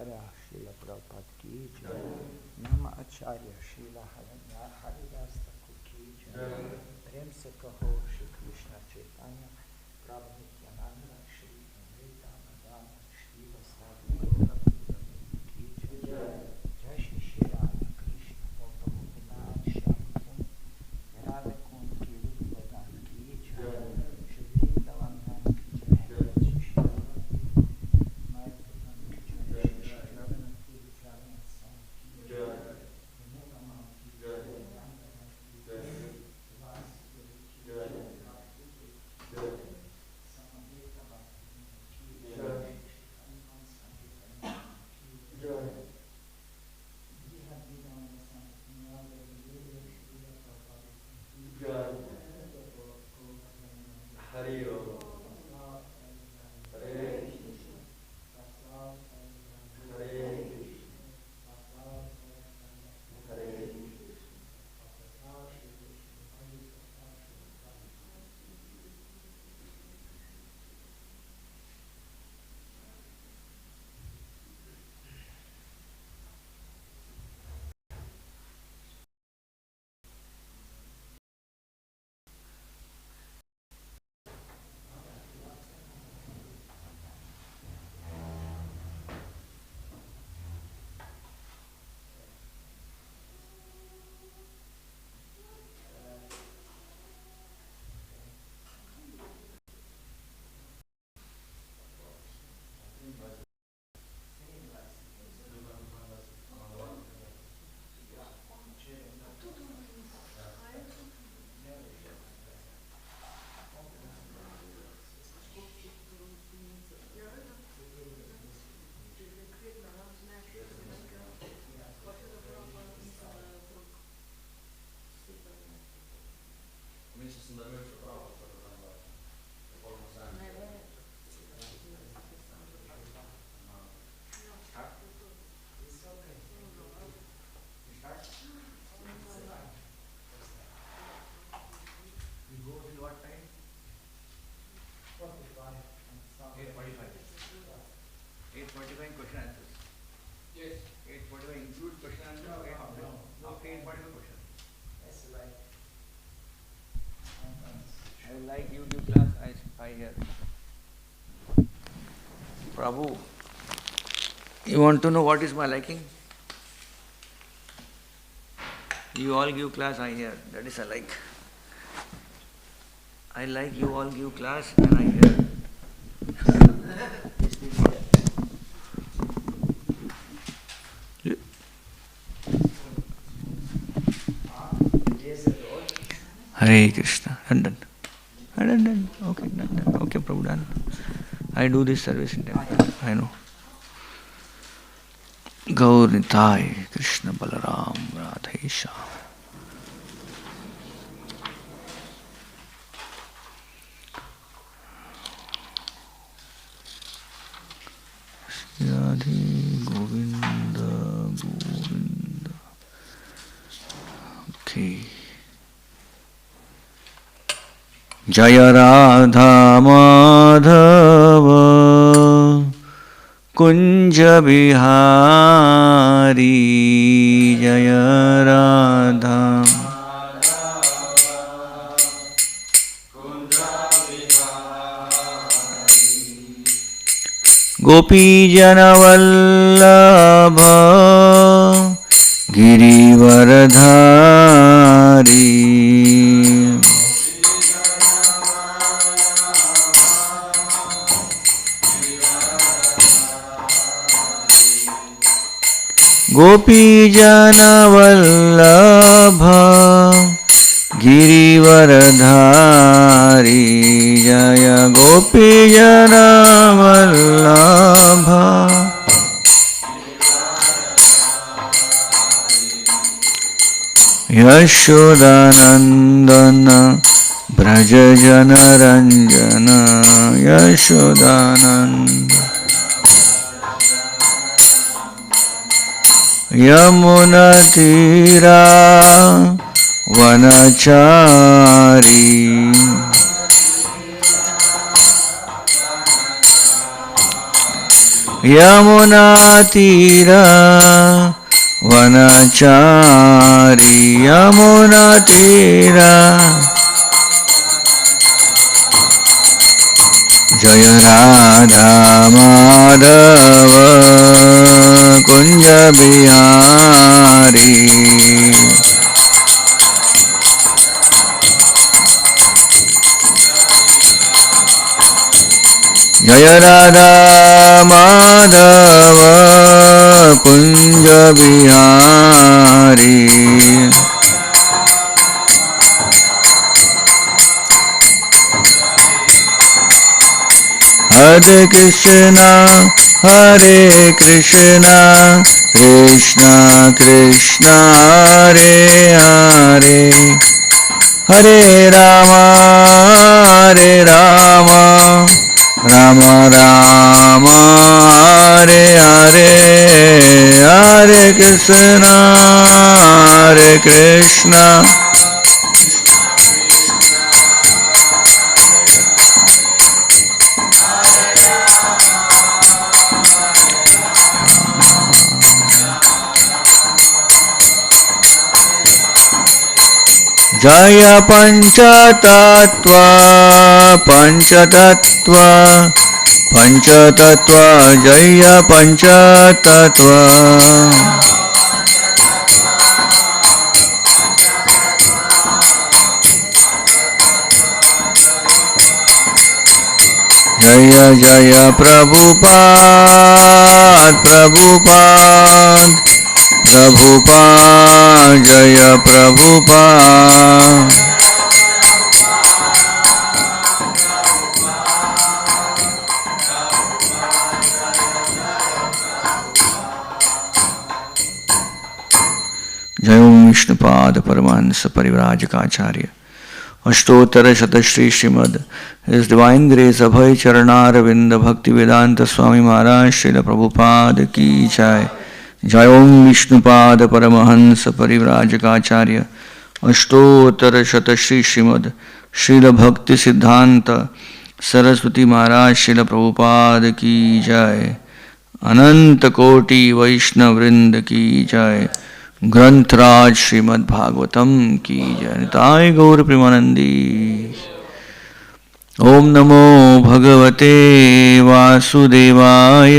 Acharya Srila Prabhupada ki jai. Nama Acharya Srila Haridas Thakur ki jai. Prem se kaho Shri Krishna Chaitanya Prabhu Nityananda Shri Amrita Madana Shri Vasadi Gaura ki jai. Jai Shri Shri Radha Krishna Gautam Vinay Shyam Kund Radha Kund ki Rup Vadan ki jai. Shri Vrindavan Dham ki jai. Shri Shri Prabhu, you want to know what is my liking? You all give class, I hear. That is I like. I like you all give class and I hear. Hare Krishna. Done. Okay, done. Okay, Prabhu, done. I do this service in temple. I know. Gaur Nitai, Krishna Balaram, Radhesha. Radhe Govinda, Govinda. Okay. Jaya Radha Madhava Kunja Bihari Jaya Radha Gopi Jana Vallabha Girivaradhari Gopi Jana Vallabha Girivaradhari Jaya Gopi Jana Vallabha Yashodanandana Braja Jana Ranjana Yashodananda Yamuna Tira Vanachari यमुनातीरा वनचारी यमुनातीरा जय राधा माधव कुंज बिहारी जय राधा माधव कुंज बिहारी हरे कृष्णा कृष्णा कृष्णा हरे हरे हरे राम राम राम हरे हरे हरे कृष्णा जय पंचतत्व जय पंचतत्व जय जय प्रभुपाद जय प्रभुपाद जय ओम Vishnupad Paramhans परिव्राजकाचार्य अष्टोत्तर शतश्री Shrimad His Divine Grace अभय चरणारविंद भक्ति वेदांत स्वामी महाराज श्रील प्रभुपाद की जय। जय ओम विष्णुपाद परमहंस परिव्राजकाचार्य अष्टोत्तर शतश्री श्रीमद श्रील भक्ति सिद्धांत सरस्वती महाराज श्रील प्रभुपाद की जय। अनंत कोटि वैष्णव वृंद की जय। ग्रंथराज श्रीमद् भागवतम की जय। निताय गौर प्रेमानंदी। ओम नमो भगवते वासुदेवाय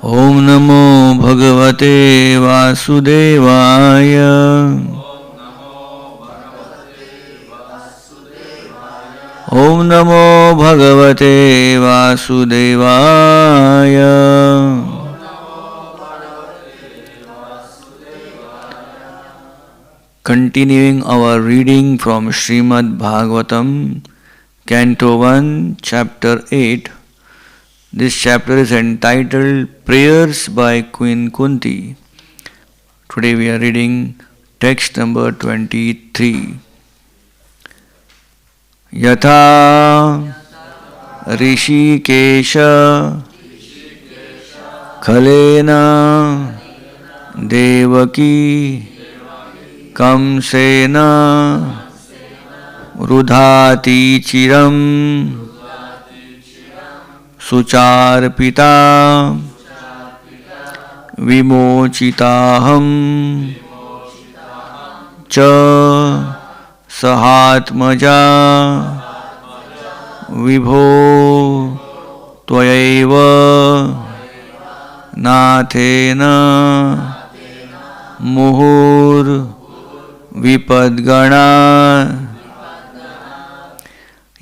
ओम नमो भगवते वासुदेवाय ओम नमो भगवते वासुदेवाय। Continuing our reading from Srimad Bhagavatam, Canto 1, Chapter 8. This chapter is entitled Prayers by Queen Kunti. Today we are reading text number 23. Yatha Rishikesha Khalena Devaki Kamsena Rudhati Chiram Sucharpita Vimochitaham Cha Sahatmaja Vibho Tvayaiva Nathena Muhur Vipadgana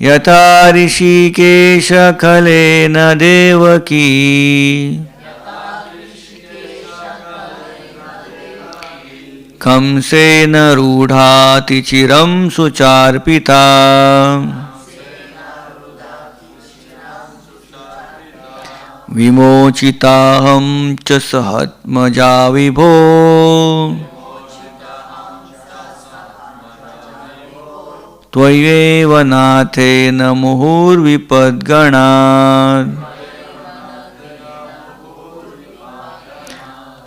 Yatha Rishikesha Khalena Devaki Kamsena Rudhati Chiram Sucharpita Vimochitaham Cha Sahatmaja Vibho Tvayeva Nathena Muhur Vipadgana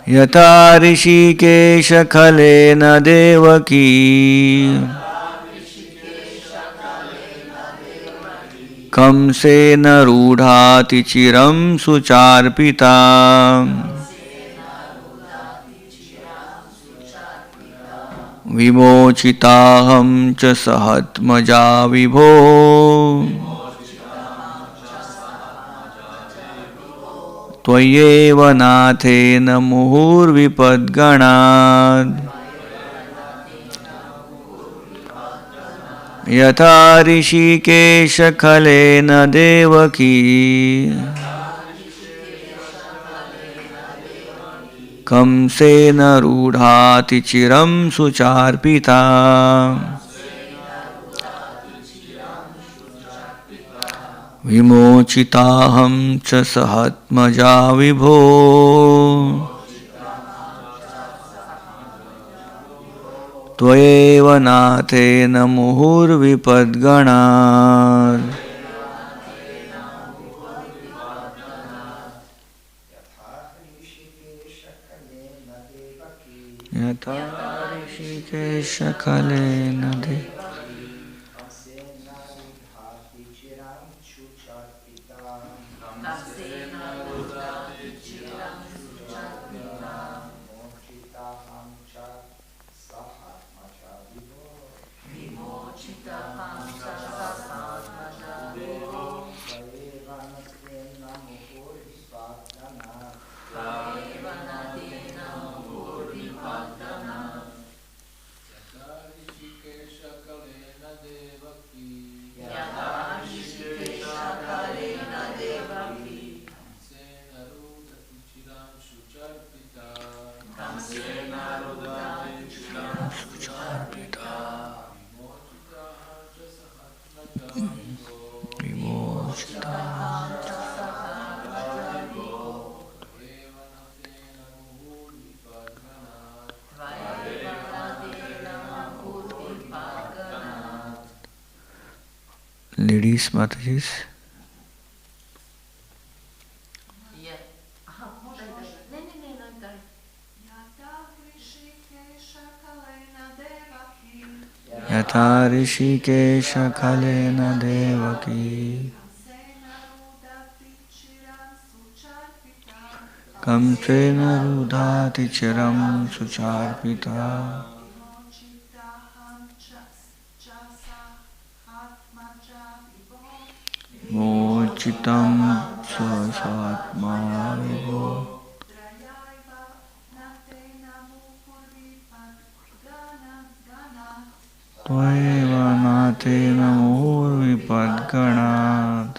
Yatha Rishikesha Khalena Devaki कंसेन रूढाति चिरं सुचार्पिता विमोचिताहं च सहत्मजा विभो त्वय्येव नाथेन मुहुर्विपद्गणात् यथा ऋषिकेशखलेन देवकी कंसेन रूढाति चिरं सुचार्पिता विमोचिताहं च सहत्मजा विभो त्वयेव नाथेन मुहुर्विपद्गणात् यथा ऋषिकेशखलेन Devaki Ladies, Matajis. Yatha Rishikesha Kalena Devaki Kamsena Rudhati Chiram Sucharpita Mochitam Swasatma Vivo Tvayeva Natena Muhurvipadganat.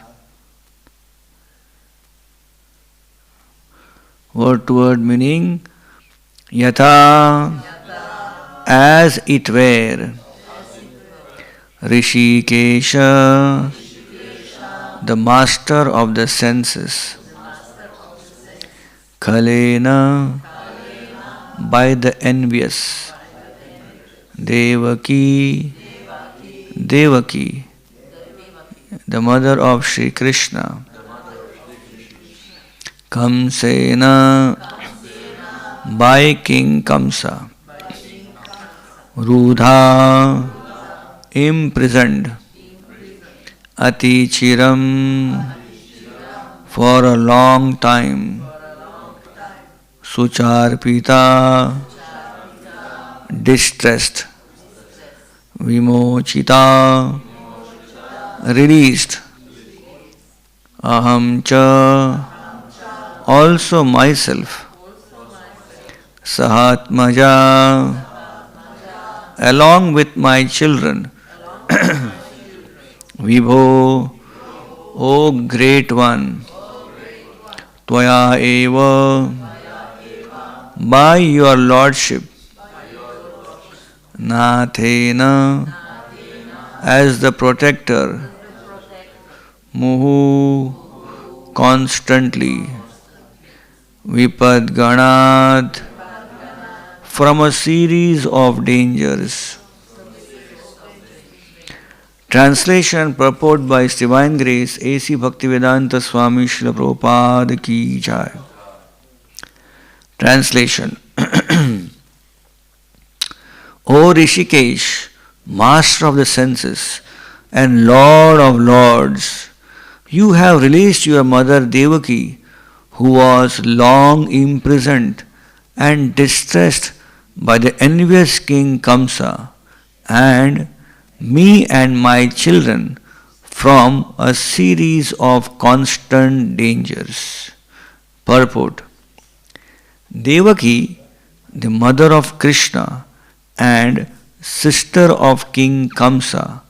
Word to word meaning Yatha as it were Rishikesha the master of the senses Kalena by the envious Devaki the mother of Sri Krishna Kamsena by King Kamsa Rudha imprisoned Ati Chiram for a long time Sucharpita distressed Vimochita released Aham cha also myself Sahatmaja along with my children Vibho, O Great One, Tvaya eva, by your Lordship, Nathena, as the protector, Muhu, constantly, Vipadganat, from a series of dangers. Translation purport by His Divine Grace A.C. Bhaktivedanta Swami Srila Prabhupada Ki Jai. Translation O Rishikesh, Master of the senses and Lord of lords, You have released your mother Devaki, who was long imprisoned and distressed by the envious king Kamsa, and me and my children from a series of constant dangers. Purport: Devaki, the mother of Krishna and sister of King Kamsa,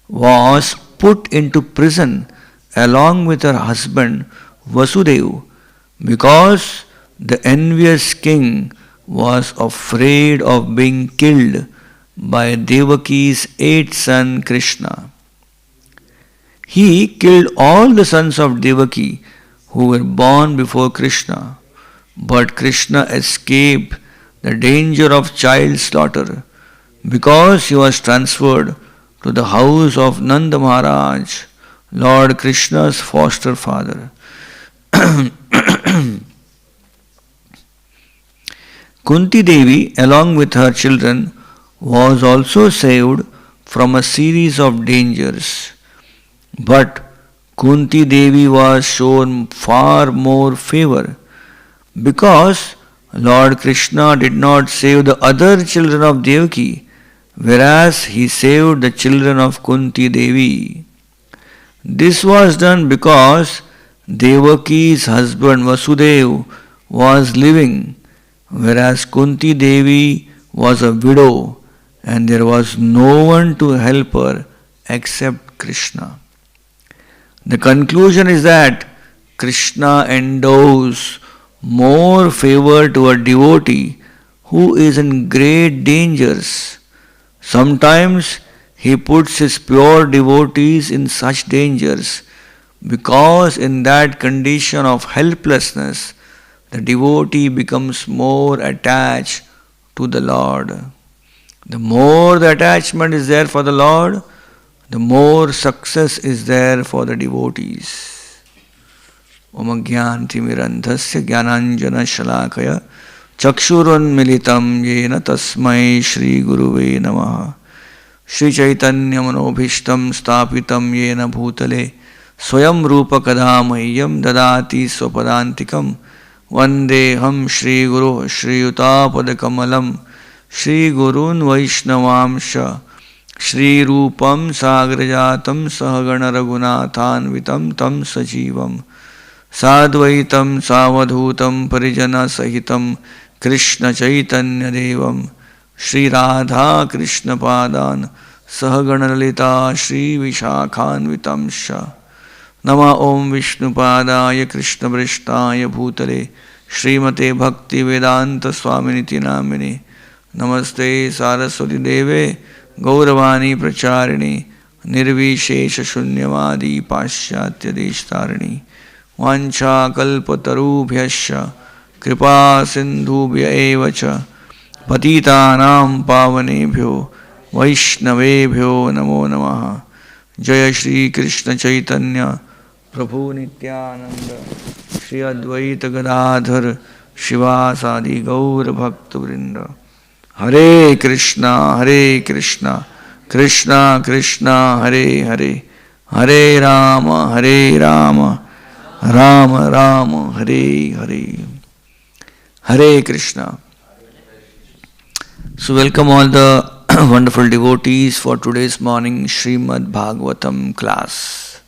was put into prison along with her husband Vasudeva because the envious king was afraid of being killed by Devaki's eighth son Krishna. He killed all the sons of Devaki who were born before Krishna, but Krishna escaped the danger of child slaughter because he was transferred to the house of Nanda Maharaj, Lord Krishna's foster father. Kunti Devi, along with her children, was also saved from a series of dangers. But Kunti Devi was shown far more favor because Lord Krishna did not save the other children of Devaki, whereas he saved the children of Kunti Devi. This was done because Devaki's husband Vasudeva was living, whereas Kunti Devi was a widow and there was no one to help her except Krishna. The conclusion is that Krishna endows more favor to a devotee who is in great dangers. Sometimes he puts his pure devotees in such dangers because in that condition of helplessness, the devotee becomes more attached to the Lord. The more the attachment is there for the Lord, the more success is there for the devotees. Om Jnantimirandhasya Jnananjana Shalakaya Chakshurunmilitam Yena Tasmai Shri Guruve Namaha Shri Chaitanya Manobhishtam Stapitam Yena Bhutale Swayam Rupa Kadamayyam Dadati Swapadantikam Vandeham Shri Guru Shri Utapadakamalam Shri Gurun Vaishnavamsha Shri Rupam Sagrajatam Sahagana Raghunathanvitam Tam Sajivam Sadvaitam Savadhutam Parijana Sahitam Krishna Chaitanya Devam Shri Radha Krishna Padan Sahagana Lalita Shri Vishakhanvitam Sha Nama Om Vishnu Padaya Krishna Vrishthaya Bhutale Srimate Bhakti Vedanta Swaminiti Namini Namaste Saraswati Deve Gauravani Pracharini Nirvishesha Shunyavadi Paschatya Deshtarani Vancha Kalpatarubhyasya Kripa Sindhubhya Evacha Patitanam Pavanebhyo Vaishnavebhyo Namo Namaha Jaya Shri Krishna Chaitanya Prabhu Nityananda Shri Advaita Gadadhar Shivasadi Gaur Bhakta Vrinda Hare Krishna Krishna Krishna Hare Hare Hare Rama Rama Rama Hare Hare Hare Krishna. So welcome all the wonderful devotees for today's morning Srimad Bhagavatam class.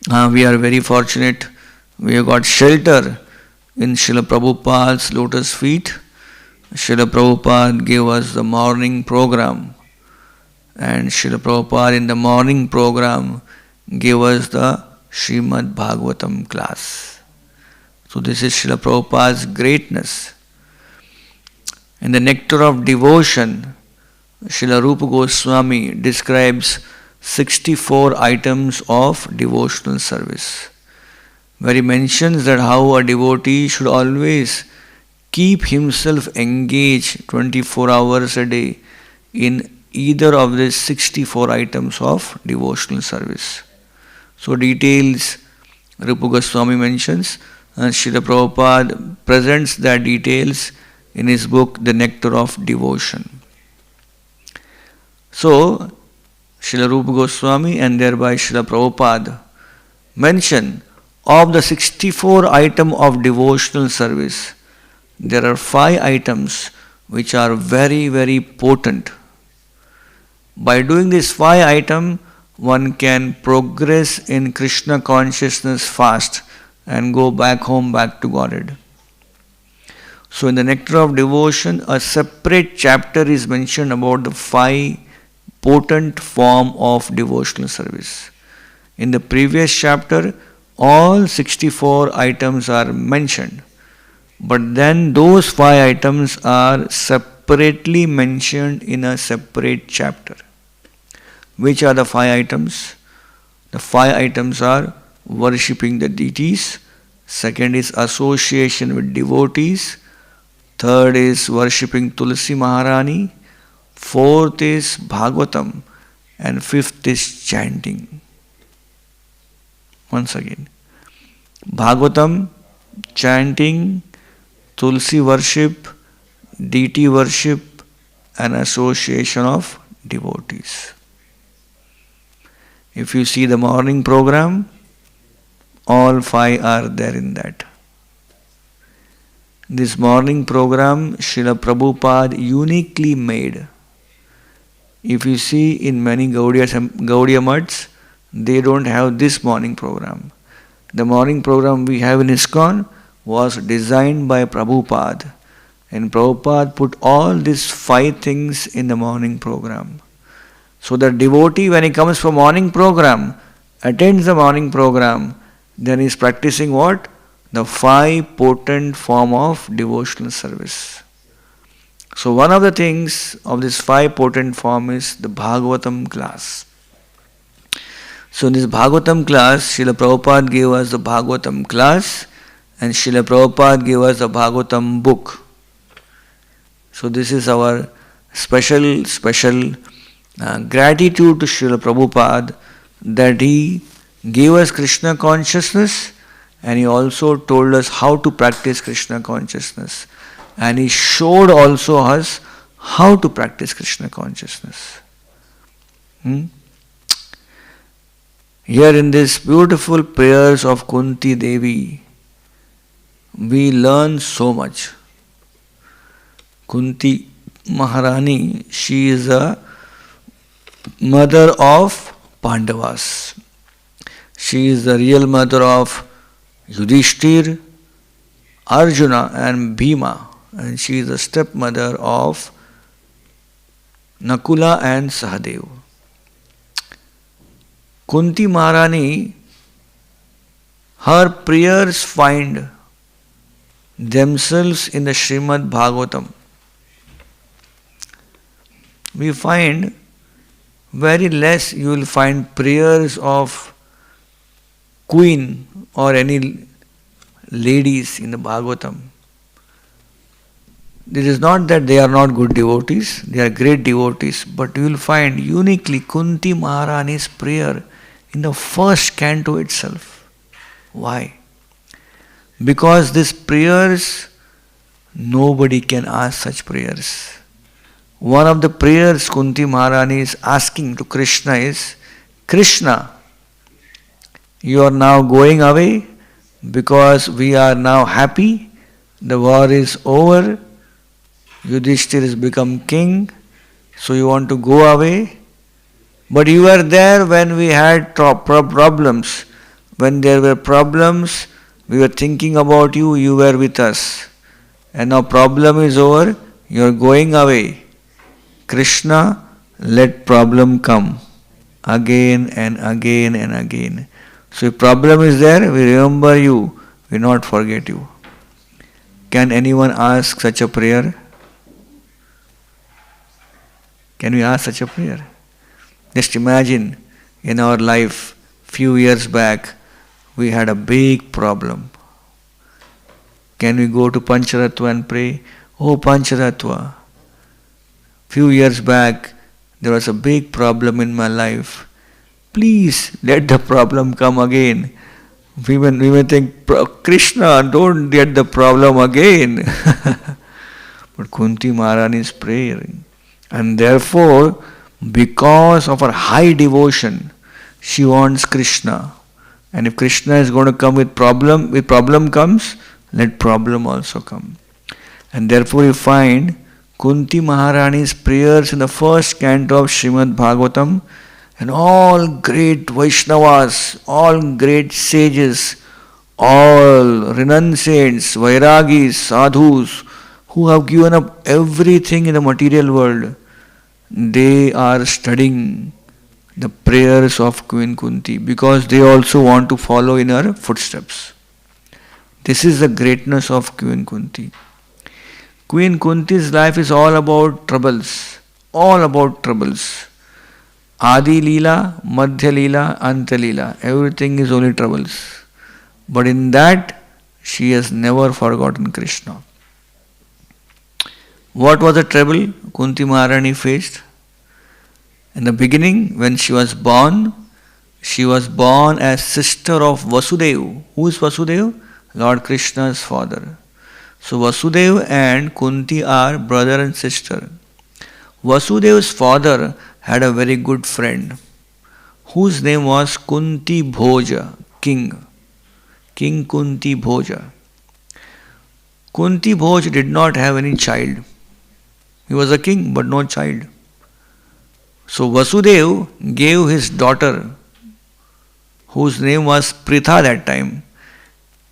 We are very fortunate. We have got shelter in Srila Prabhupada's lotus feet. Srila Prabhupada gave us the morning program, and Srila Prabhupada in the morning program gave us the Srimad Bhagavatam class. So this is Srila Prabhupada's greatness. In the Nectar of Devotion, Srila Rupa Goswami describes 64 items of devotional service, where he mentions that how a devotee should always keep himself engaged 24 hours a day in either of these 64 items of devotional service. So details Rupa Goswami mentions, and Srila Prabhupada presents that details in his book The Nectar of Devotion. So Srila Rupa Goswami and thereby Srila Prabhupada mention of the 64 item of devotional service, there are 5 items which are very, very potent. By doing this 5 item, one can progress in Krishna consciousness fast and go back home, back to Godhead. So in the Nectar of Devotion, a separate chapter is mentioned about the 5 potent form of devotional service. In the previous chapter, all 64 items are mentioned. But then those 5 items are separately mentioned in a separate chapter. Which are the 5 items? The 5 items are worshipping the deities. Second is association with devotees. Third is worshipping Tulsi Maharani. Fourth is Bhagavatam. And fifth is chanting. Once again. Bhagavatam, chanting, Tulsi worship, deity worship, and association of devotees. If you see the morning program, all 5 are there in that. This morning program, Srila Prabhupada uniquely made. If you see in many Gaudiya Maths, they don't have this morning program. The morning program we have in ISKCON was designed by Prabhupada. And Prabhupada put all these 5 things in the morning program. So the devotee, when he comes for morning program, attends the morning program, then he is practicing what? The 5 potent form of devotional service. So one of the things of this 5 potent form is the Bhagavatam class. So in this Bhagavatam class, Srila Prabhupada gave us the Bhagavatam class and Srila Prabhupada gave us the Bhagavatam book. So this is our special gratitude to Srila Prabhupada that he gave us Krishna consciousness and he also told us how to practice Krishna consciousness. And he showed also us how to practice Krishna consciousness. Here in this beautiful prayers of Kunti Devi, we learn so much. Kunti Maharani, she is a mother of Pandavas. She is the real mother of Yudhishthir, Arjuna and Bhima, and she is the stepmother of Nakula and Sahadev. Kunti Maharani, her prayers find themselves in the Srimad Bhagavatam. We find very less you will find prayers of queen or any ladies in the Bhagavatam. It is not that they are not good devotees, they are great devotees, but you will find uniquely Kunti Maharani's prayer in the first canto itself. Why? Because these prayers, nobody can ask such prayers. One of the prayers Kunti Maharani is asking to Krishna is, Krishna, you are now going away because we are now happy, the war is over, Yudhishthir has become king, so you want to go away. But you were there when we had problems. When there were problems, we were thinking about you, you were with us. And now problem is over, you are going away. Krishna, let problem come again and again and again. So if problem is there, we remember you, we not forget you. Can anyone ask such a prayer? Can we ask such a prayer? Just imagine in our life, few years back, we had a big problem. Can we go to Pancharatva and pray, oh Pancharatva, few years back, there was a big problem in my life. Please let the problem come again. We may think, Krishna, don't get the problem again. But Kunti Maharani is praying. And therefore, because of her high devotion, she wants Krishna And if Krishna is going to come with problem comes, let problem also come. And therefore you find Kunti Maharani's prayers in the first canto of Srimad Bhagavatam, and all great Vaishnavas, all great sages, all renunciants, Vairagis, sadhus, who have given up everything in the material world, they are studying the prayers of Queen Kunti because they also want to follow in her footsteps. This is the greatness of Queen Kunti. Queen Kunti's life is all about troubles. All about troubles. Adi Leela, Madhya Leela, Anta Leela. Everything is only troubles. But in that, she has never forgotten Krishna. What was the trouble Kunti Maharani faced? In the beginning, when she was born as sister of Vasudeva. Who is Vasudeva? Lord Krishna's father. So Vasudeva and Kunti are brother and sister. Vasudeva's father had a very good friend whose name was Kunti Bhoja, king. King Kunti Bhoja. Kunti Bhoj did not have any child. He was a king but no child. So Vasudeva gave his daughter, whose name was Pritha that time,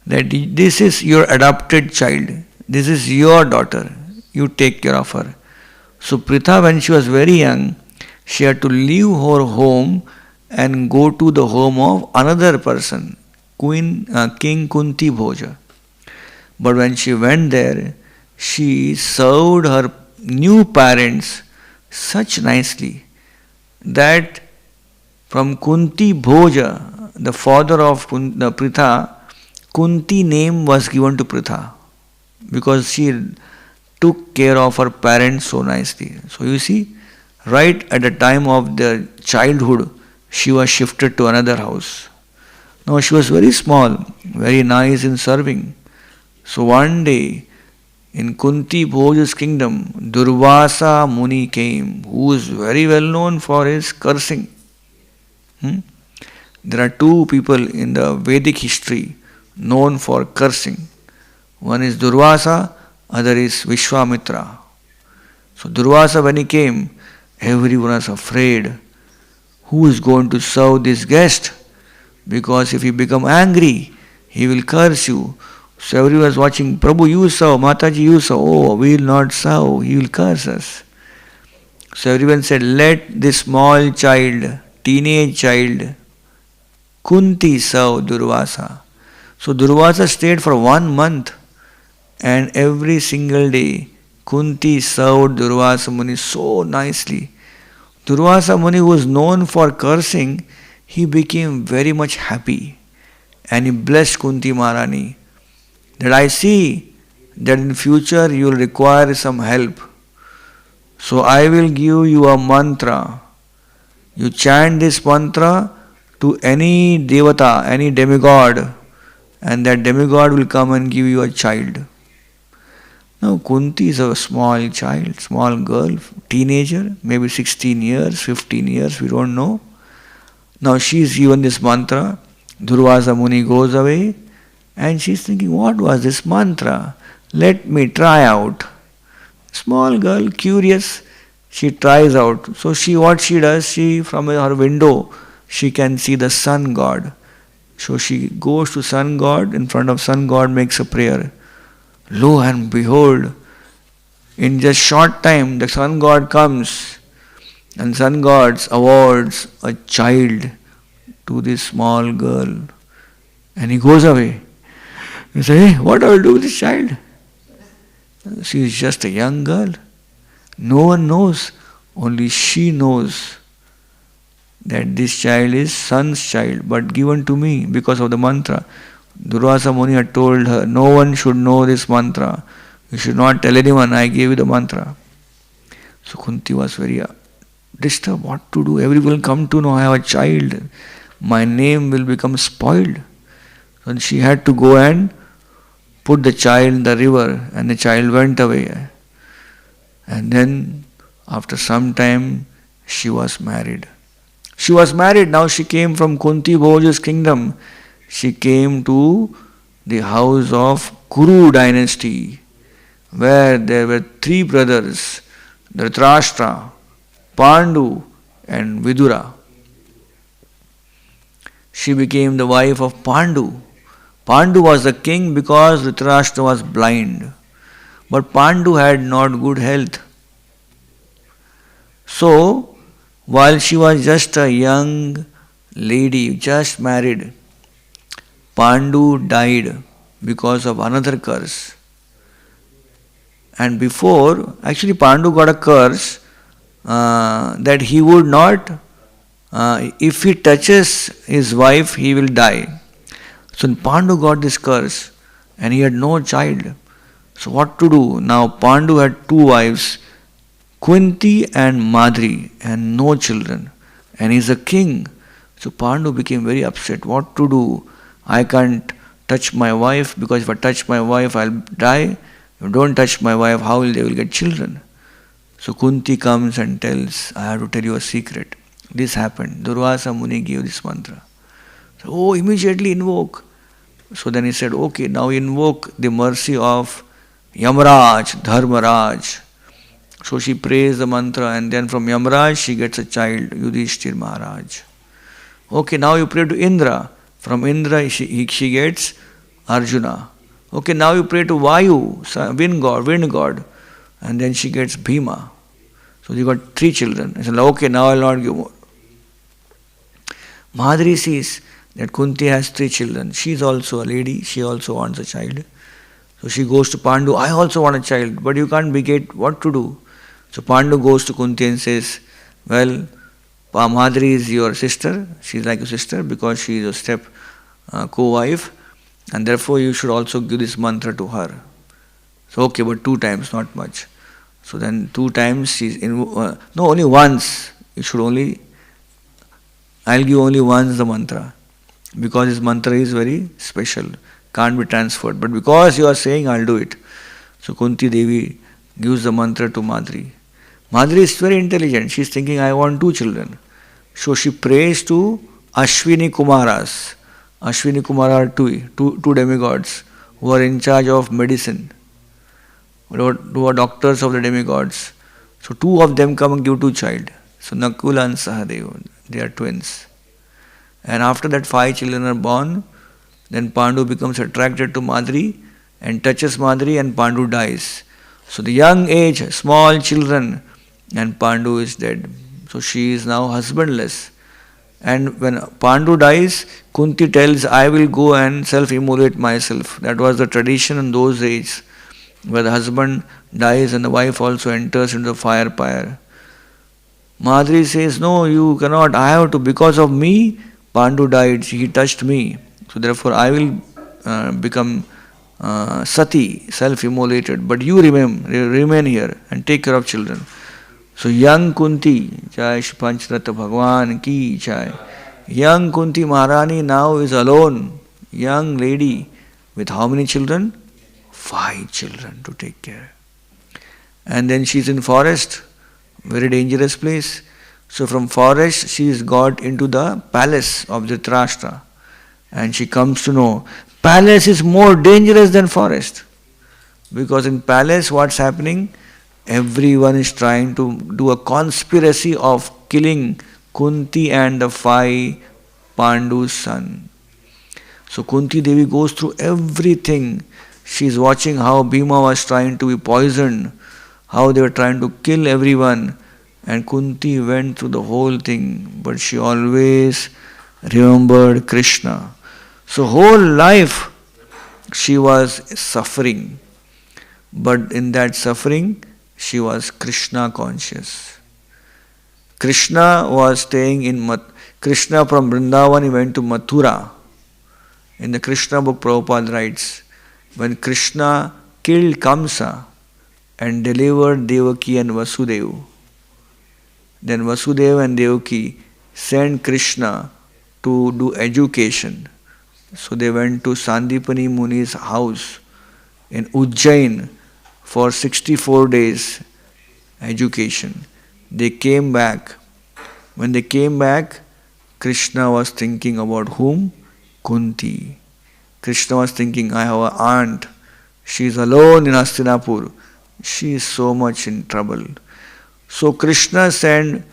that this is your adopted child, this is your daughter, you take care of her. So Pritha, when she was very young, she had to leave her home and go to the home of another person, King Kunti Bhoja. But when she went there, she served her new parents such nicely that from Kunti Bhoja, the father of Pritha, Kunti name was given to Pritha because she took care of her parents so nicely. So you see, right at the time of their childhood, she was shifted to another house. Now she was very small, very nice in serving. So one day, in Kunti Bhoja's kingdom, Durvasa Muni came, who is very well known for his cursing. There are two people in the Vedic history known for cursing. One is Durvasa, other is Vishwamitra. So Durvasa, when he came, everyone was afraid. Who is going to serve this guest? Because if he become angry, he will curse you. So everyone was watching, Prabhu, you serve, Mataji, you serve. Oh, we will not serve, he will curse us. So everyone said, let this small child, teenage child, Kunti serve Durvasa. So Durvasa stayed for 1 month, and every single day Kunti served Durvasa Muni so nicely. Durvasa Muni, who was known for cursing, he became very much happy, and he blessed Kunti Maharani that I see that in future you will require some help. So I will give you a mantra. You chant this mantra to any devata, any demigod, and that demigod will come and give you a child. Now Kunti is a small child, small girl, teenager, maybe 16 years, 15 years, we don't know. Now she is given this mantra. Durvasa Muni goes away, and she is thinking, what was this mantra? Let me try out. Small girl, curious, she tries out. So what she does, from her window, she can see the sun god. So she goes to sun god, in front of sun god makes a prayer. Lo and behold, in just short time, the sun god comes, and sun god awards a child to this small girl, and he goes away. You say, hey, what I will do with this child? She is just a young girl. No one knows, only she knows that this child is sun's child, but given to me because of the mantra. Durvasa Muni had told her, no one should know this mantra. You should not tell anyone, I gave you the mantra. So Kunti was very disturbed. What to do? Everyone will come to know I have a child. My name will become spoiled. And she had to go and put the child in the river, and the child went away. And then after some time she was married. She was married. Now she came from Kunti Bhoja's kingdom, she came to the house of Kuru dynasty, where there were three brothers, Dhritarashtra, Pandu and Vidura. She became the wife of Pandu. Pandu was the king because Dhritarashtra was blind. But Pandu had not good health. So, while she was just a young lady, just married, Pandu died because of another curse. And before, actually Pandu got a curse that he would not, if he touches his wife, he will die. So Pandu got this curse and he had no child. So what to do? Now Pandu had two wives, Kunti and Madri, and no children. And he's a king. So Pandu became very upset. What to do? I can't touch my wife because if I touch my wife, I'll die. If I don't touch my wife, how will they will get children? So Kunti comes and tells, I have to tell you a secret. This happened. Durvasa Muni gave this mantra. So, immediately invoke. So then he said, okay, now invoke the mercy of Yamraj, Dharmaraj. So she prays the mantra and then from Yamraj she gets a child, Yudhishthir Maharaj. Okay, now you pray to Indra. From Indra she gets Arjuna. Okay, now you pray to Vayu, wind god. And then she gets Bhima. So you got three children. I said, okay, now I will not give more. Madhuri sees that Kunti has three children. She is also a lady. She also wants a child. So she goes to Pandu. I also want a child, but you can't beget. What to do? So Pandu goes to Kunti and says, well, Madhuri is your sister. She is like your sister because she is a step co-wife. And therefore you should also give this mantra to her. So okay, but 2 times, not much. So then 2 times she's only once. You should only, I'll give only once the mantra. Because this mantra is very special. Can't be transferred. But because you are saying, I'll do it. So Kunti Devi gives the mantra to Madhuri. Madhuri is very intelligent. She is thinking, I want 2 children. So she prays to Ashwini Kumaras. Ashwini Kumara are two demigods who are in charge of medicine, who are doctors of the demigods. So 2 of them come and give 2 child. So Nakula and Sahadeva, they are twins. And after that 5 children are born, then Pandu becomes attracted to Madhuri and touches Madhuri and Pandu dies. So the young age, small children, and Pandu is dead. So she is now husbandless. And when Pandu dies, Kunti tells, I will go and self-immolate myself. That was the tradition in those days, where the husband dies and the wife also enters into the fire pyre. Madhuri says, no, you cannot, I have to, because of me, Pandu died, he touched me. So therefore I will become sati, self-immolated. But you remain here and take care of children. So young Kunti, Jai Shri Pancharatra Bhagwan ki Jai. Young Kunti Maharani now is alone, young lady, with how many children? 5 children to take care. And then she is in forest, very dangerous place. So from forest she is got into the palace of Dhritarashtra. And she comes to know, palace is more dangerous than forest. Because in palace what's happening? Everyone is trying to do a conspiracy of killing Kunti and the 5 Pandu's son. So Kunti Devi goes through everything. She is watching how Bhima was trying to be poisoned, how they were trying to kill everyone. And Kunti went through the whole thing, but she always remembered Krishna. So whole life she was suffering. But in that suffering, she was Krishna conscious. Krishna was staying in Krishna from Vrindavan, he went to Mathura. In the Krishna book, Prabhupada writes, when Krishna killed Kamsa and delivered Devaki and Vasudeva, then Vasudeva and Devaki sent Krishna to do education. So they went to Sandipani Muni's house in Ujjain for 64 days education. They came back. When they came back, Krishna was thinking about whom? Kunti. Krishna was thinking, I have an aunt. She is alone in Hastinapur. She is so much in trouble. So Krishna sent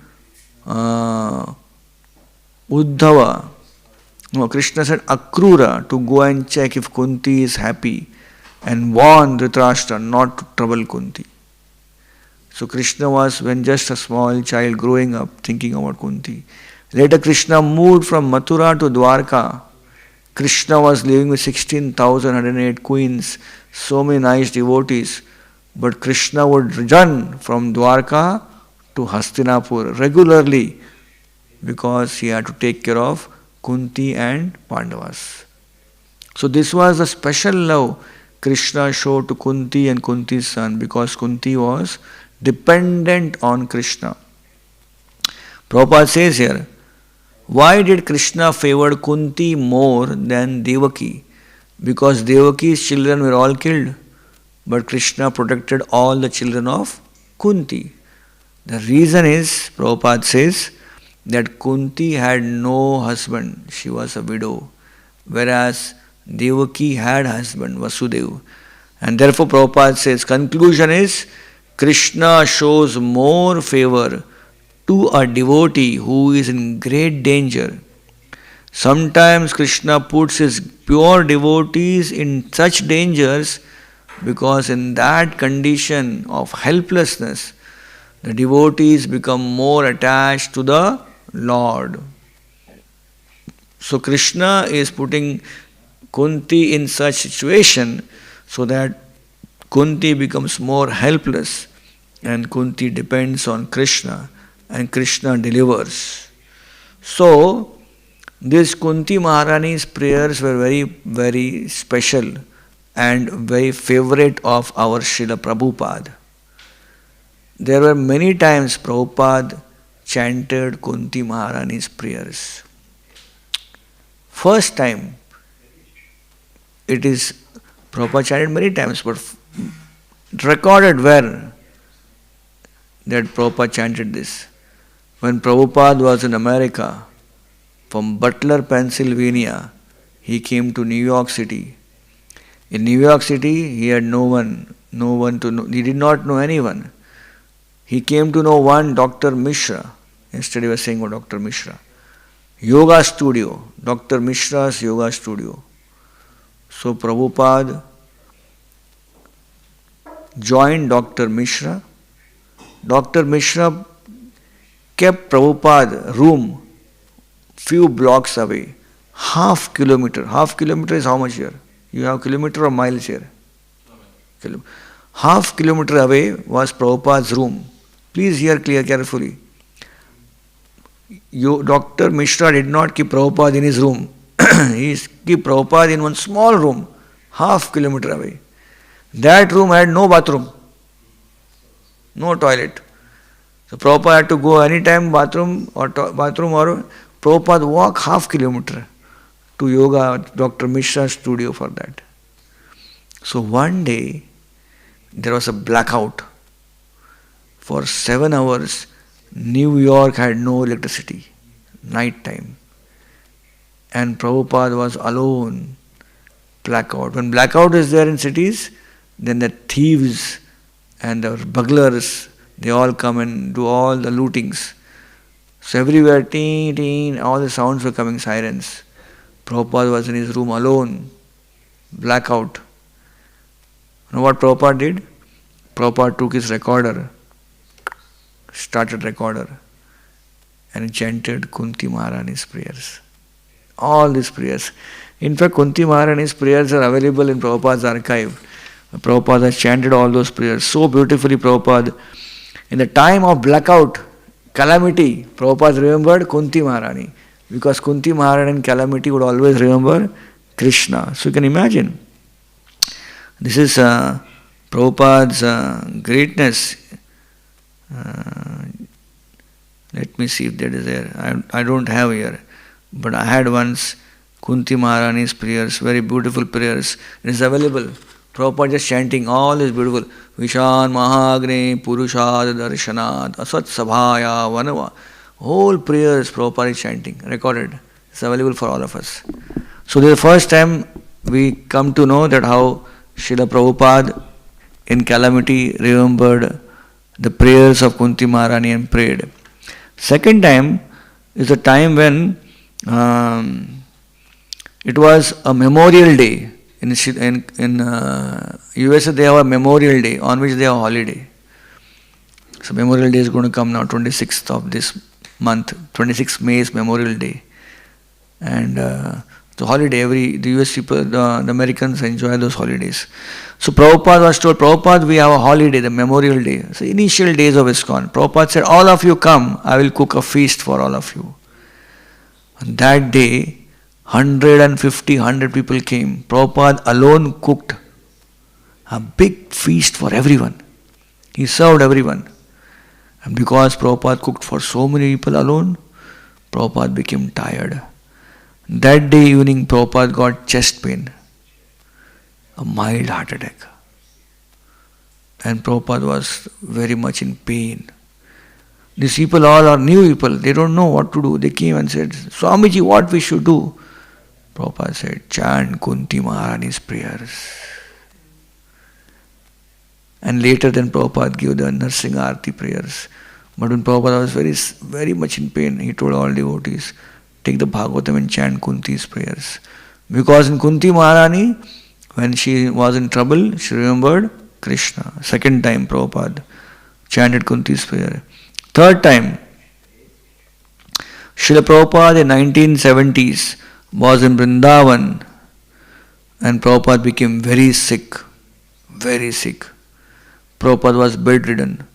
Uddhava. No, Krishna sent Akrura to go and check if Kunti is happy and warn Dhritarashtra not to trouble Kunti. So Krishna was, when just a small child growing up, thinking about Kunti. Later Krishna moved from Mathura to Dwarka. Krishna was living with 16,108 queens, so many nice devotees. But Krishna would run from Dwarka to Hastinapur regularly because he had to take care of Kunti and Pandavas. So this was the special love Krishna showed to Kunti and Kunti's son, because Kunti was dependent on Krishna. Prabhupada says here, why did Krishna favor Kunti more than Devaki? Because Devaki's children were all killed, but Krishna protected all the children of Kunti. The reason is, Prabhupada says, that Kunti had no husband, she was a widow, whereas Devaki had husband, Vasudeva. And therefore Prabhupada says, conclusion is, Krishna shows more favor to a devotee who is in great danger. Sometimes Krishna puts his pure devotees in such dangers because in that condition of helplessness, the devotees become more attached to the Lord. So Krishna is putting Kunti in such situation so that Kunti becomes more helpless and Kunti depends on Krishna and Krishna delivers. So this Kunti Maharani's prayers were very, very special and very favorite of our Srila Prabhupada. There were many times Prabhupada chanted Kunti Maharani's prayers. First time, it is Prabhupada chanted many times, but recorded where that Prabhupada chanted this. When Prabhupada was in America, from Butler, Pennsylvania, he came to New York City. In New York City, he had no one to know. He did not know anyone. He came to know one Dr. Mishra. Yesterday we were saying about Dr. Mishra. Yoga studio, Dr. Mishra's yoga studio. So Prabhupada joined Dr. Mishra. Dr. Mishra kept Prabhupada room few blocks away, half kilometer. Half kilometer is how much here? You have kilometer or miles here? Half kilometer away was Prabhupada's room. Please hear carefully. Dr. Mishra did not keep Prabhupada in his room. He kept Prabhupada in one small room, half kilometer away. That room had no bathroom, no toilet. So Prabhupada had to go anytime bathroom or Prabhupada walk half kilometer to yoga, Dr. Mishra's studio for that. So one day there was a blackout. For 7 hours, New York had no electricity, night time. And Prabhupada was alone, blackout. When blackout is there in cities, then the thieves and the burglars, they all come and do all the lootings. So everywhere, teen, teen, all the sounds were coming, sirens. Prabhupada was in his room alone, blackout. You know what Prabhupada did? Prabhupada took his recorder, started recorder, and chanted Kunti Maharani's prayers. All these prayers. In fact, Kunti Maharani's prayers are available in Prabhupada's archive. Prabhupada has chanted all those prayers so beautifully. Prabhupada, in the time of blackout, calamity, Prabhupada remembered Kunti Maharani, because Kunti Maharani in calamity would always remember Krishna. So you can imagine. This is Prabhupada's greatness. Let me see if that is there. I don't have here, but I had once Kunti Maharani's prayers, very beautiful prayers. It is available. Prabhupada just chanting all is beautiful. Vishan Mahagne Purushad Darshanad Asat Sabhaya Vanava. Whole prayers Prabhupada is chanting, recorded. It's available for all of us. So this is the first time we come to know that how Srila Prabhupada in calamity remembered the prayers of Kunti Maharani and prayed. Second time is a time when it was a memorial day. In USA they have a memorial day on which they have a holiday. So Memorial Day is going to come now, 26th of this month. 26th May is Memorial Day. And the holiday, the US people, the Americans enjoy those holidays. So Prabhupada was told, Prabhupada, we have a holiday, the Memorial Day. So initial days of ISKCON. Prabhupada said, all of you come, I will cook a feast for all of you. On that day, 100 people came. Prabhupada alone cooked a big feast for everyone. He served everyone. And because Prabhupada cooked for so many people alone, Prabhupada became tired. That day evening, Prabhupada got chest pain, a mild heart attack. And Prabhupada was very much in pain. These people all are new people, they don't know what to do. They came and said, Swamiji, what we should do? Prabhupada said, chant Kunti Maharani's prayers. And later then Prabhupada gave the Narsingha Arati prayers. But when Prabhupada was very much in pain, he told all devotees, take the Bhagavatam and chant Kunti's prayers. Because in Kunti Maharani, when she was in trouble, she remembered Krishna. Second time Prabhupada chanted Kunti's prayer. Third time, Srila Prabhupada in 1970s was in Vrindavan and Prabhupada became very sick. Very sick. Prabhupada was bedridden.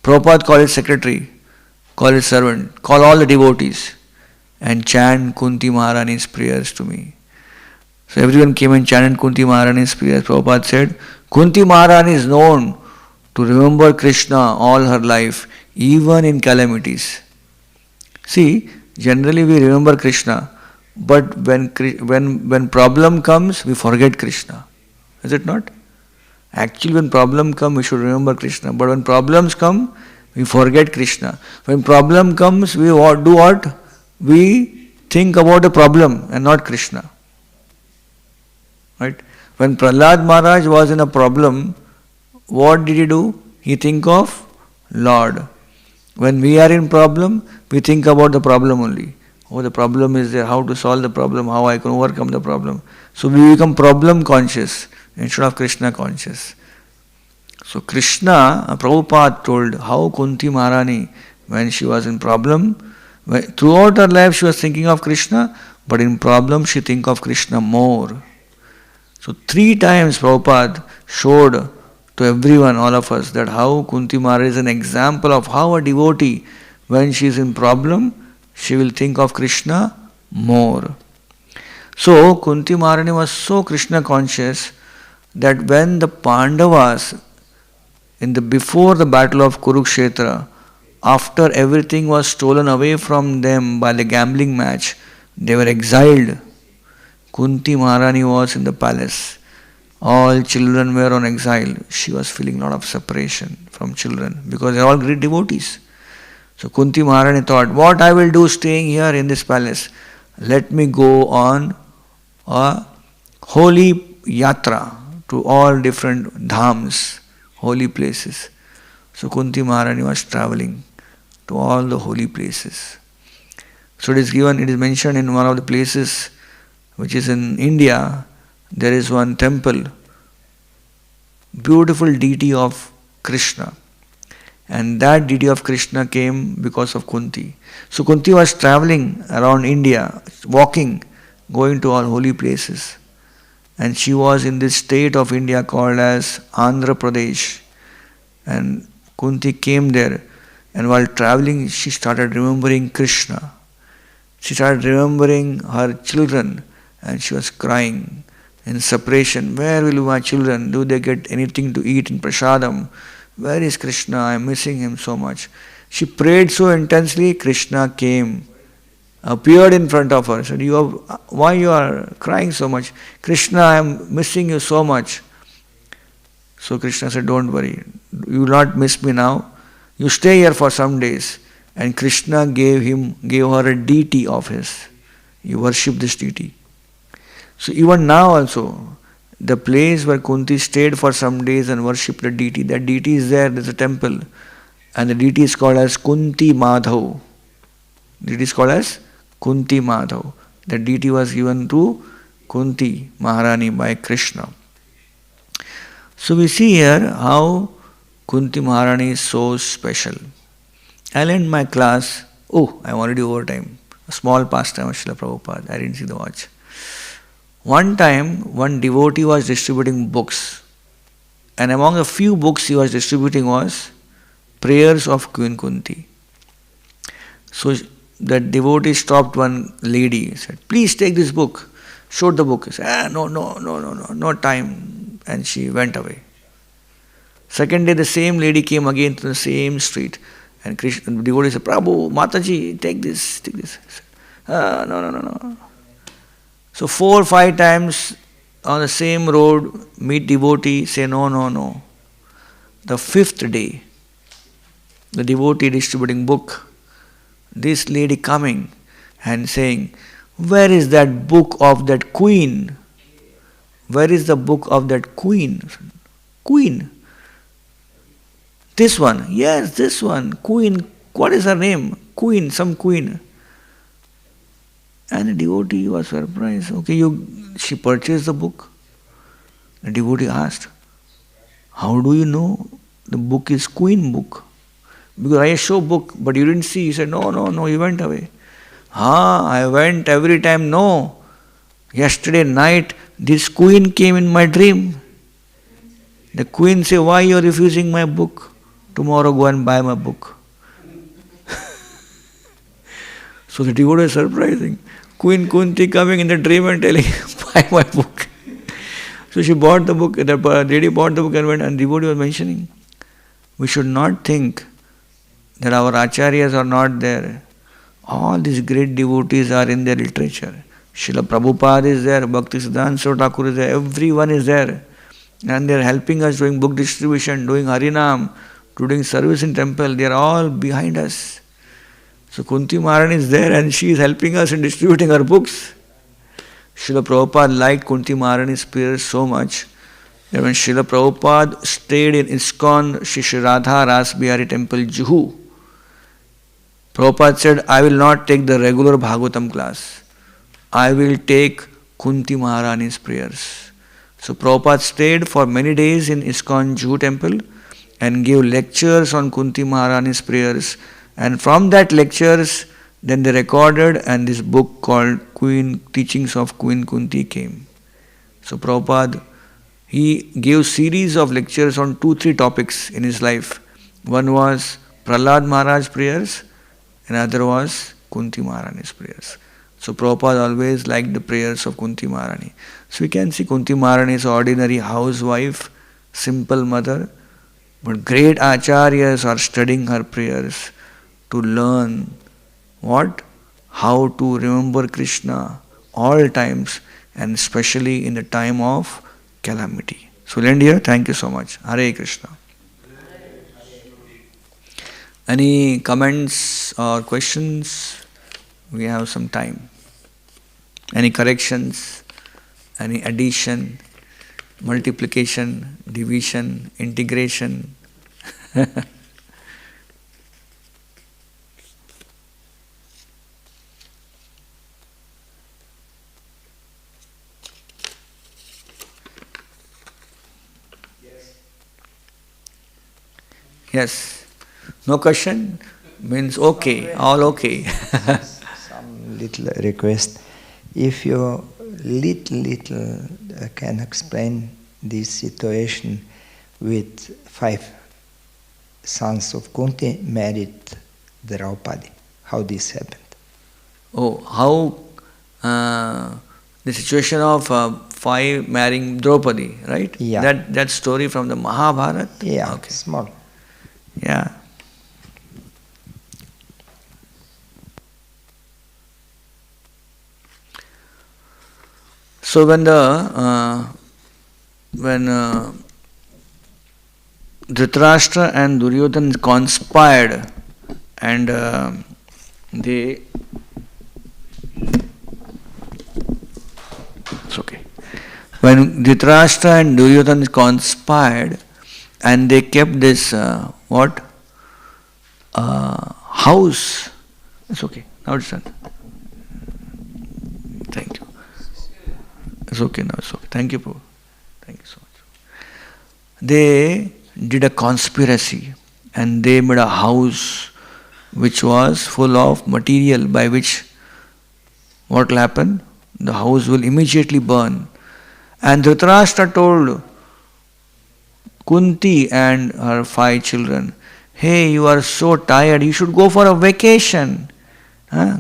Prabhupada called his secretary, called his servant, call all the devotees and chant Kunti Maharani's prayers to me. So everyone came and chanted Kunti Maharani's prayers. Prabhupada said, Kunti Maharani is known to remember Krishna all her life, even in calamities. See, generally we remember Krishna, but when problem comes, we forget Krishna. Is it not? Actually, when problem comes, we should remember Krishna. But when problems come, we forget Krishna. When problem comes, we do what? We think about the problem and not Krishna. Right? When Prahlad Maharaj was in a problem, what did he do? He think of Lord. When we are in problem, we think about the problem only. Oh, the problem is there, how to solve the problem, how I can overcome the problem. So we become problem conscious instead of Krishna conscious. So Krishna, Prabhupada told how Kunti Maharani, when she was in problem, throughout her life she was thinking of Krishna, but in problem she think of Krishna more. So 3 times Prabhupada showed to everyone, all of us, that how Kunti Maharani is an example of how a devotee, when she is in problem, she will think of Krishna more. So Kunti Maharani was so Krishna conscious that when the Pandavas, before the battle of Kurukshetra, after everything was stolen away from them by the gambling match, they were exiled. Kunti Maharani was in the palace. All children were on exile. She was feeling a lot of separation from children because they are all great devotees. So Kunti Maharani thought, what I will do staying here in this palace? Let me go on a holy yatra to all different dhams, holy places. So Kunti Maharani was traveling to all the holy places. So it is mentioned in one of the places which is in India, there is one temple, beautiful deity of Krishna. And that deity of Krishna came because of Kunti. So Kunti was traveling around India, walking, going to all holy places. And she was in this state of India called as Andhra Pradesh. And Kunti came there, and while traveling, she started remembering Krishna. She started remembering her children, and she was crying in separation. Where will be my children? Do they get anything to eat in prasadam? Where is Krishna? I am missing him so much. She prayed so intensely, Krishna came, appeared in front of her, said, why you are crying so much? Krishna, I am missing you so much. So Krishna said, don't worry, you will not miss me now. You stay here for some days. And Krishna gave her a deity of his. You worship this deity. So even now also, the place where Kunti stayed for some days and worshipped the deity, that deity is there, there's a temple. And the deity is called as Kunti Madhav. It is called as Kunti Madhav. The deity was given to Kunti Maharani by Krishna. So we see here how Kunti Maharani is so special. I'll end my class. Oh, I'm already over time. A small pastime of Srila Prabhupada. I didn't see the watch. One time, one devotee was distributing books. And among a few books he was distributing was Prayers of Queen Kunti. So that devotee stopped one lady, said, please take this book. Showed the book. He said, no time. And she went away. Second day the same lady came again to the same street. And Krishna, the devotee said, Prabhu, Mataji, take this. He said, no. So 4 or 5 times on the same road, meet devotee, say no. The 5th day, the devotee distributing book, this lady coming and saying, where is that book of that queen? Where is the book of that queen? Queen. This one. Yes, this one. Queen. What is her name? Queen, some queen. And the devotee was surprised. Okay, she purchased the book. The devotee asked, how do you know the book is queen book? Because I show book, but you didn't see. He said, no, you went away. I went every time. No. Yesterday night, this queen came in my dream. The queen said, why you are refusing my book? Tomorrow go and buy my book. So the devotee is surprising. Queen Kunti coming in the dream and telling, buy my book. So she bought the book, the lady bought the book and went, and the devotee was mentioning, we should not think that our acharyas are not there. All these great devotees are in their literature. Srila Prabhupada is there, Bhakti Siddhanta Saraswati Thakur is there, everyone is there. And they are helping us doing book distribution, doing Harinam, doing service in temple. They are all behind us. So Kunti Maharani is there and she is helping us in distributing her books. Srila Prabhupada liked Kunti Maharani's prayers so much that when Srila Prabhupada stayed in ISKCON Shri Radha Ras Bihari Temple, Juhu, Prabhupada said, I will not take the regular Bhagavatam class. I will take Kunti Maharani's prayers. So Prabhupada stayed for many days in ISKCON Juhu Temple and gave lectures on Kunti Maharani's prayers. And from that lectures, then they recorded and this book called Teachings of Queen Kunti came. So Prabhupada, he gave series of lectures on 2-3 topics in his life. One was Prahlad Maharaj prayers, another was Kunti Maharani's prayers. So Prabhupada always liked the prayers of Kunti Maharani. So we can see Kunti Maharani is ordinary housewife, simple mother, but great acharyas are studying her prayers to learn what? How to remember Krishna all times and especially in the time of calamity. So we'll end here. Thank you so much. Hare Krishna. Any comments or questions? We have some time. Any corrections? Any addition? Multiplication? Division? Integration? Yes. No question? Means okay, all okay. Some little request. If you little can explain this situation with 5 sons of Kunti married Draupadi. How this happened? Oh, how the situation of 5 marrying Draupadi, right? Yeah. That story from the Mahabharata? Yeah, okay. Small. Yeah. So when Dhritarashtra and Duryodhana conspired and they, it's okay. when Dhritarashtra and Duryodhana conspired and they kept this, house. It's okay. Now it's done. Thank you. It's okay now. It's okay. Thank you, Prabhu. Thank you so much. They did a conspiracy and they made a house which was full of material by which what will happen? The house will immediately burn. And Dhritarashtra told Kunti and her 5 children, hey, you are so tired, you should go for a vacation.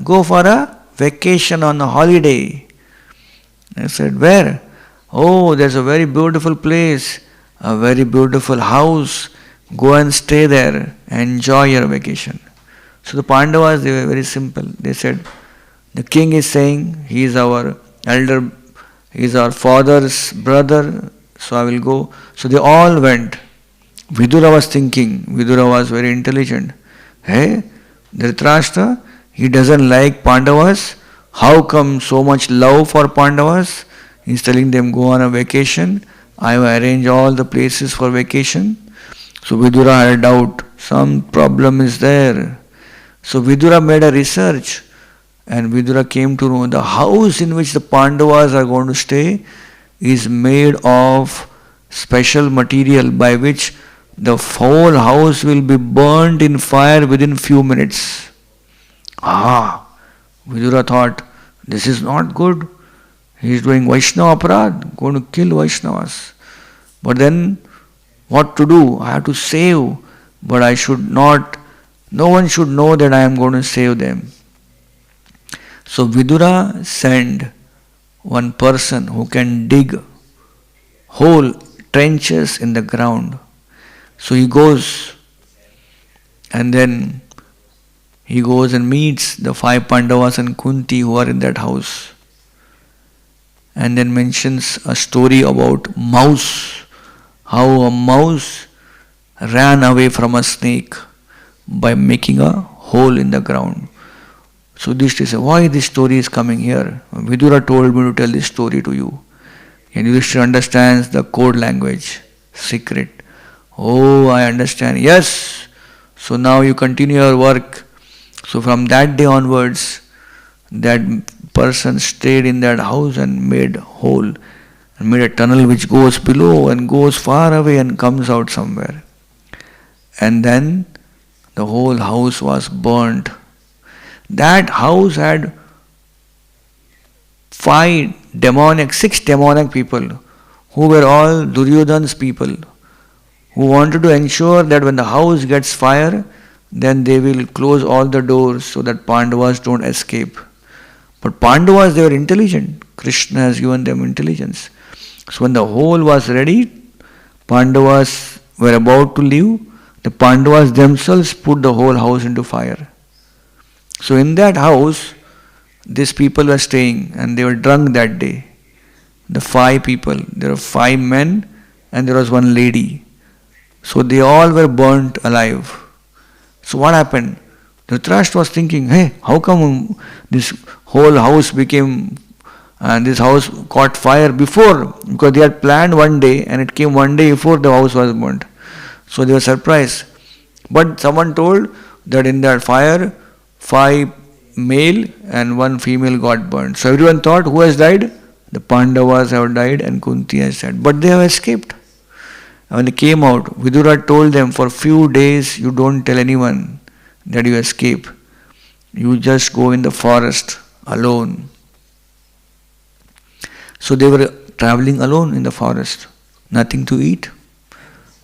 Go for a vacation on a holiday. I said, where? Oh, there's a very beautiful place, a very beautiful house. Go and stay there, enjoy your vacation. So the Pandavas, they were very simple. They said, the king is saying, he is our elder, he is our father's brother, so I will go. So they all went. Vidura was thinking, Vidura was very intelligent. Hey, Dhritarashtra, he doesn't like Pandavas. How come so much love for Pandavas? He's telling them go on a vacation. I will arrange all the places for vacation. So Vidura had a doubt. Some problem is there. So Vidura made a research and Vidura came to know the house in which the Pandavas are going to stay is made of special material by which the whole house will be burnt in fire within few minutes. Vidura thought, this is not good. He is doing Vaishnava aparad, going to kill Vaishnavas. But then, what to do? I have to save, but I should not, no one should know that I am going to save them. So Vidura sent one person who can dig whole trenches in the ground. So he goes and then he goes and meets the 5 Pandavas and Kunti who are in that house. And then mentions a story about mouse. How a mouse ran away from a snake by making a hole in the ground. So Yudhishthira said, why this story is coming here? Vidura told me to tell this story to you. And Yudhishthira understands the code language, secret. Oh, I understand. Yes. So now you continue your work. So from that day onwards, that person stayed in that house and made hole and made a tunnel which goes below and goes far away and comes out somewhere. And then the whole house was burnt. That house had 6 demonic people who were all Duryodhana's people, who wanted to ensure that when the house gets fire, then they will close all the doors so that Pandavas don't escape. But Pandavas, they were intelligent. Krishna has given them intelligence. So when the hole was ready, Pandavas were about to leave, the Pandavas themselves put the whole house into fire. So in that house, these people were staying and they were drunk that day. The 5 people, there were 5 men and there was 1 lady. So they all were burnt alive. So what happened? Dhritarashtra was thinking, hey, how come this whole house became, this house caught fire before? Because they had planned one day and it came one day before the house was burnt. So they were surprised. But someone told that in that fire, 5 male and 1 female got burnt. So everyone thought, who has died? The Pandavas have died and Kunti has died. But they have escaped. And when they came out, Vidura told them, for few days you don't tell anyone that you escape. You just go in the forest alone. So they were traveling alone in the forest. Nothing to eat.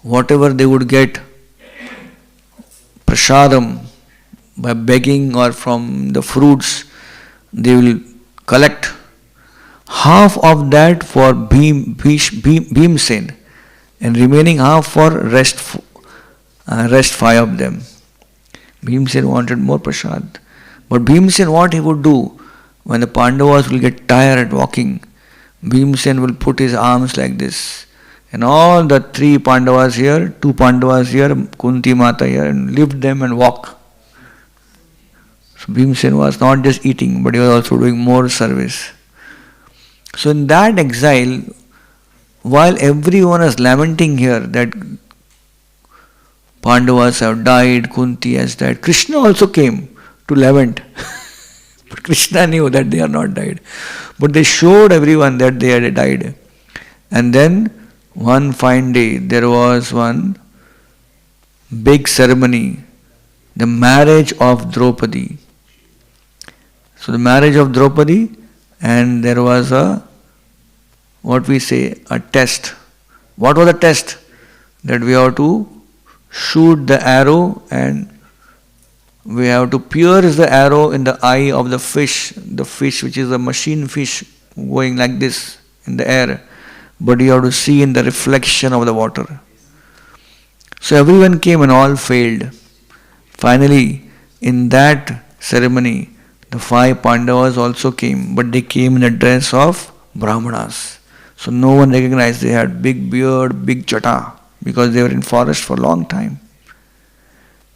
Whatever they would get, prasadam, by begging or from the fruits, they will collect. Half of that for Bhimsen and remaining half for rest 5 of them. Bhimsen wanted more prasad. But Bhimsen, what he would do, when the Pandavas will get tired walking, Bhimsen will put his arms like this. And all the 3 Pandavas here, 2 Pandavas here, Kunti Mata here, and lift them and walk. So Bhimsen was not just eating, but he was also doing more service. So in that exile, while everyone is lamenting here that Pandavas have died, Kunti has died, Krishna also came to lament. But Krishna knew that they are not died. But they showed everyone that they had died. And then one fine day there was one big ceremony, the marriage of Draupadi. So the marriage of Draupadi, and there was a, what we say, a test. What was the test? That we have to shoot the arrow and we have to pierce the arrow in the eye of the fish which is a machine fish going like this in the air, but you have to see in the reflection of the water. So everyone came and all failed. Finally, in that ceremony, the 5 Pandavas also came, but they came in the dress of Brahmanas. So no one recognized they had big beard, big chata, because they were in forest for a long time.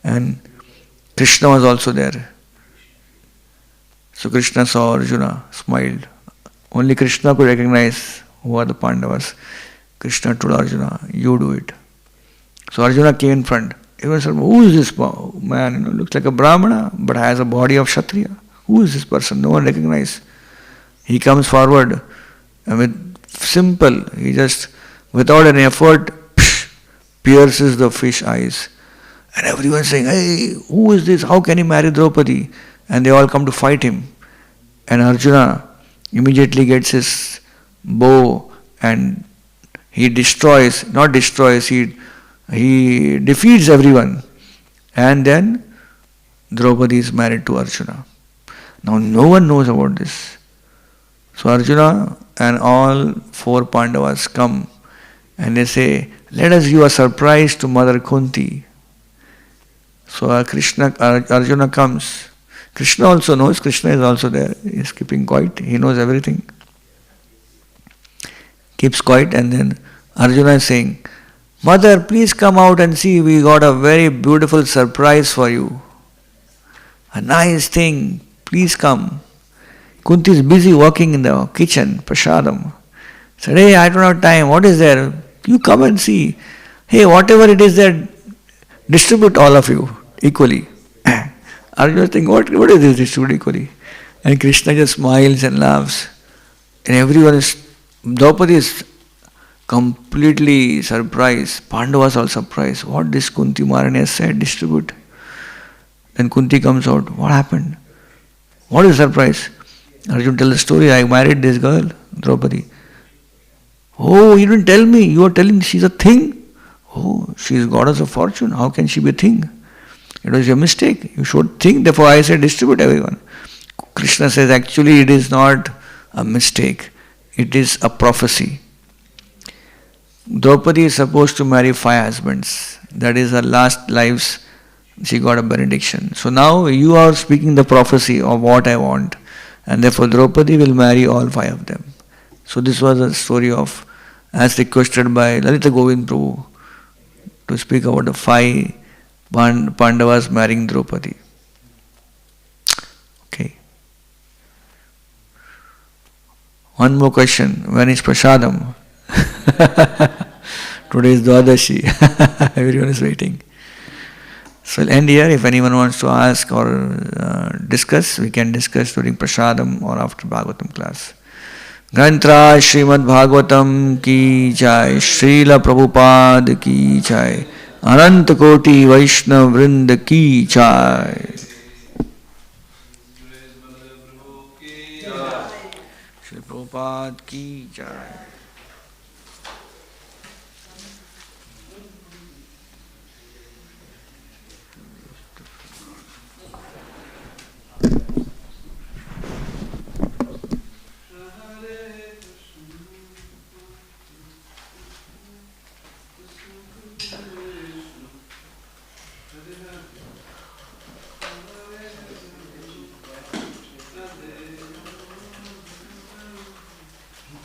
And Krishna was also there. So Krishna saw Arjuna, smiled. Only Krishna could recognize who are the Pandavas. Krishna told Arjuna, you do it. So Arjuna came in front. Everyone said, who is this man? Looks like a Brahmana, but has a body of Kshatriya. Who is this person? No one recognized. He comes forward and with simple, he just, without any effort, pierces the fish eyes. And everyone saying, hey, who is this? How can he marry Draupadi? And they all come to fight him. And Arjuna immediately gets his bow and he defeats everyone. And then Draupadi is married to Arjuna. Now no one knows about this. So Arjuna and all 4 Pandavas come and they say, let us give a surprise to Mother Kunti. So Arjuna comes. Krishna also knows, Krishna is also there. He is keeping quiet, he knows everything. Keeps quiet, and then Arjuna is saying, Mother, please come out and see, we got a very beautiful surprise for you. A nice thing, please come. Kunti is busy working in the kitchen, prasadam. Said, hey, I don't have time, what is there? You come and see. Hey, whatever it is there, distribute all of you equally. Arjuna thinking, what is this, distribute equally? And Krishna just smiles and laughs. And everyone is, Draupadi is completely surprised. Pandavas are surprised. What this Kunti Maharani has said, distribute. Then Kunti comes out. What happened? What is the surprise? Arjuna tells the story. I married this girl, Draupadi. Oh, you didn't tell me. You are telling she's a thing. Oh, she is goddess of fortune. How can she be a thing? It was your mistake. You should think. Therefore, I said distribute everyone. Krishna says actually it is not a mistake. It is a prophecy. Draupadi is supposed to marry 5 husbands. That is her last lives. She got a benediction. So now you are speaking the prophecy of what I want. And therefore Draupadi will marry all 5 of them. So this was a story of, as requested by Lalita Govind Prabhu, to speak about the 5 Pandavas marrying Draupadi. Okay. One more question. When is Prasadam? Today is Dwadashi. Everyone is waiting. So I'll end here. If anyone wants to ask or discuss, we can discuss during Prasadam or after Bhagavatam class. Grantra Srimad Bhagavatam ki jai, Srila Prabhupada ki jai, Anant Koti Vaishnav Vrinda ki jai. Srila Prabhupada ki jai.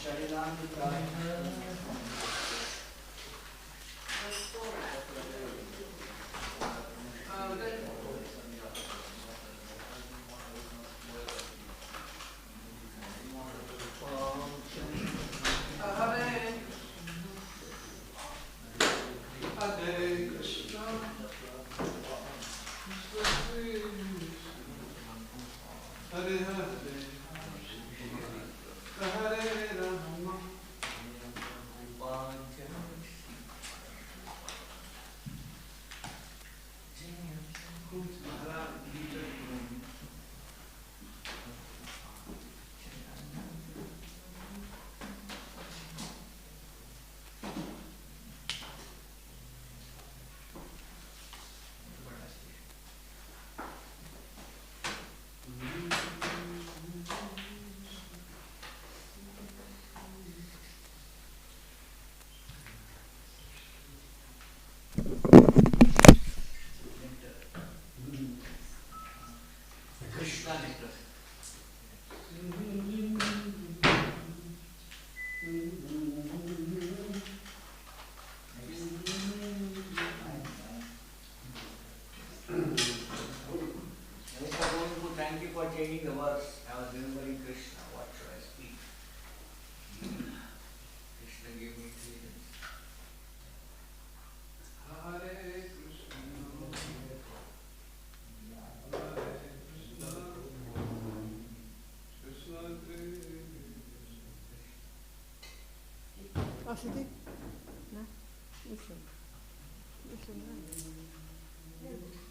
Charinami Vasudhi? Na? Mislim da.